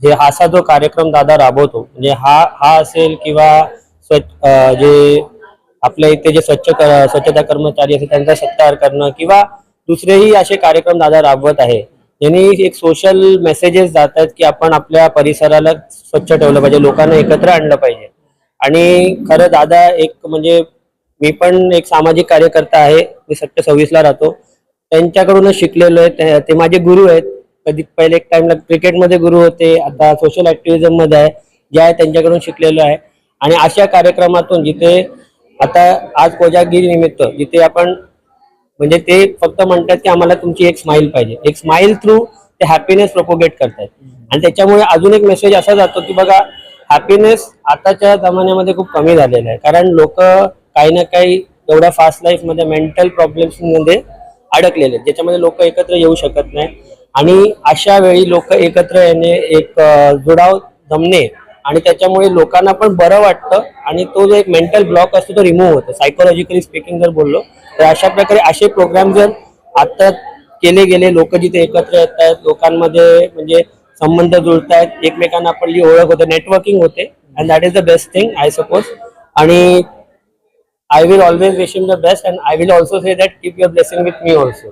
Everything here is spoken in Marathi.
जे असा जो कार्यक्रम दादा राबवतो म्हणजे हा असेल किंवा जे आपल्या इथे जे स्वच्छता कर्मचारी असतात त्यांचा सत्कार करणं किंवा दुसरेही असे कार्यक्रम दादा राबवत आहे. यांनी एक सोशल मेसेजेस जात आहेत की आपण आपल्या परिसराला स्वच्छ ठेवलं पाहिजे, लोकांना एकत्र आणलं पाहिजे. आणि खरं दादा एक म्हणजे मी पण एक सामाजिक कार्यकर्ता आहे, मी सत्य 26ला राहतो. त्यांच्याकडूनच शिकलेलो आहे. ते माझे गुरु आहेत. कधी पहिले एक टाइमला क्रिकेटमध्ये गुरु होते, आता सोशल ऍक्टिव्हिजम मध्ये आहे, जे आहे त्यांच्याकडून शिकलेलो आहे. आणि अशा कार्यक्रमातून जिथे आता आज कोजागिरी निमित्त जिथे आपण म्हणजे ते फक्त म्हणतात की आम्हाला तुमची एक स्माइल पाहिजे, एक स्माइल थ्रू ते हॅपीनेस प्रोपोगेट करतात. आणि त्याच्यामुळे अजून एक मेसेज असा जातो की बघा हॅपीनेस आताच्या जमान्यामध्ये खूप कमी झालेला आहे, कारण लोक काही ना काही एवढ्या फास्ट लाईफ मध्ये मेंटल प्रॉब्लेम्स मध्ये अडकलेले आहेत, ज्याच्यामध्ये लोक एकत्र येऊ शकत नाही. आणि अशा वेळी लोक एकत्र येणे, एक जुडाव जमणे आणि त्याच्यामुळे लोकांना पण बरं वाटतं आणि तो जो एक मेंटल ब्लॉक असतो तो रिमूव्ह होतो. सायकोलॉजिकली स्पीकिंग जर बोललो तर अशा प्रकारे असे प्रोग्राम जर आता केले गेले, लोक जिथे एकत्र येत आहेत, लोकांमध्ये म्हणजे संबंध जुळत आहेत, एकमेकांना आपली ओळख होते, नेटवर्किंग होते, and that is the best thing I suppose. आणि I will always wish him the best and I will also say that keep your blessing with me also.